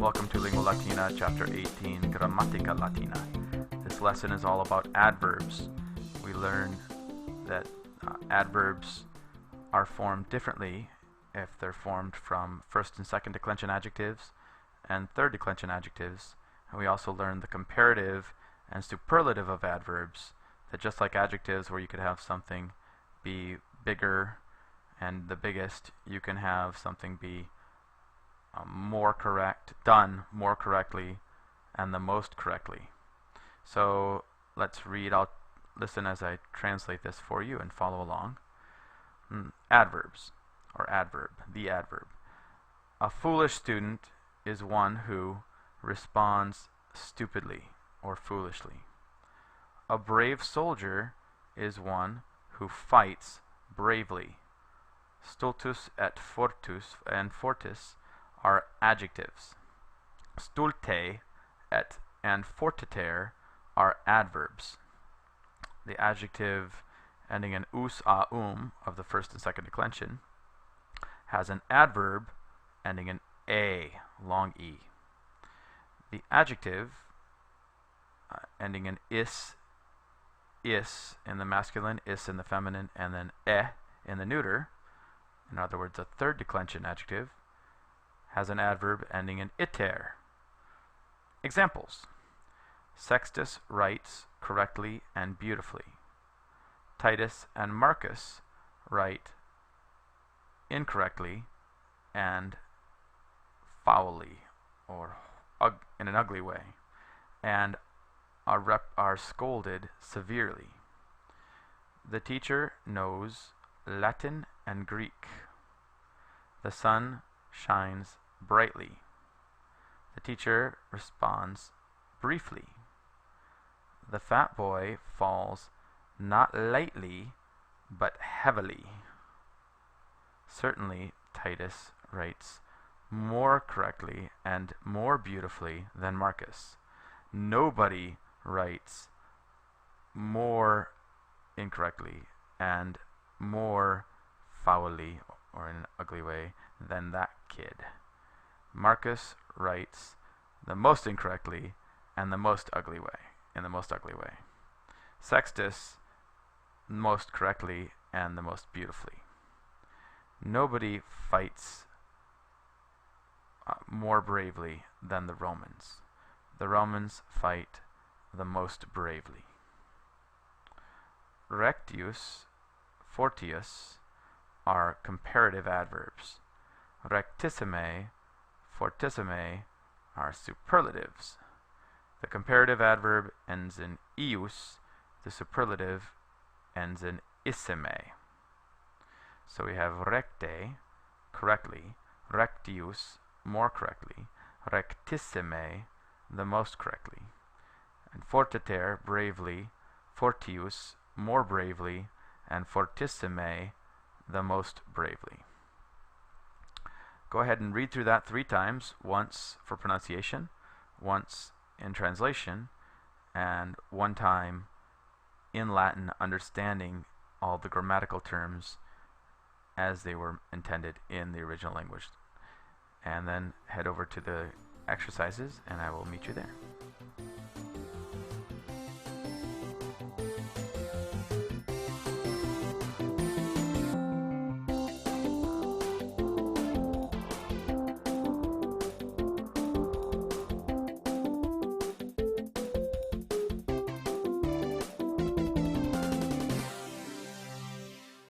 Welcome to Lingua Latina, Chapter 18, Grammatica Latina. This lesson is all about adverbs. We learn that adverbs are formed differently if they're formed from first and second declension adjectives and third declension adjectives. And we also learn the comparative and superlative of adverbs, that just like adjectives where you could have something be bigger and the biggest, you can have something be more correct, done more correctly, and the most correctly. So let's read. I'll listen as I translate this for you and follow along. Adverbs, or adverb, the adverb. A foolish student is one who responds stupidly or foolishly. A brave soldier is one who fights bravely. Stultus et fortus and fortis are adjectives. Stulte et and fortiter are adverbs. The adjective ending in us, a, of the first and second declension has an adverb ending in a, long e. The adjective ending in is in the masculine, is in the feminine, and then in the neuter, in other words, a third declension adjective, has an adverb ending in iter. Examples: Sextus writes correctly and beautifully. Titus and Marcus write incorrectly and foully, or in an ugly way, and are scolded severely. The teacher knows Latin and Greek. The sun shines brightly. The teacher responds briefly. The fat boy falls not lightly, but heavily. Certainly, Titus writes more correctly and more beautifully than Marcus. Nobody writes more incorrectly and more foully, or in an ugly way, than that kid. Marcus writes the most incorrectly and the most ugly way, in the most ugly way. Sextus most correctly and the most beautifully. Nobody fights more bravely than the Romans. The Romans fight the most bravely. Rectius, fortius are comparative adverbs. Rectissime, fortissime are superlatives. The comparative adverb ends in ius, the superlative ends in issime. So we have recte, correctly, rectius, more correctly, rectissime, the most correctly, and fortiter, bravely, fortius, more bravely, and fortissime, the most bravely. Go ahead and read through that 3 times, once for pronunciation, once in translation, and 1 time in Latin, understanding all the grammatical terms as they were intended in the original language. And then head over to the exercises and I will meet you there.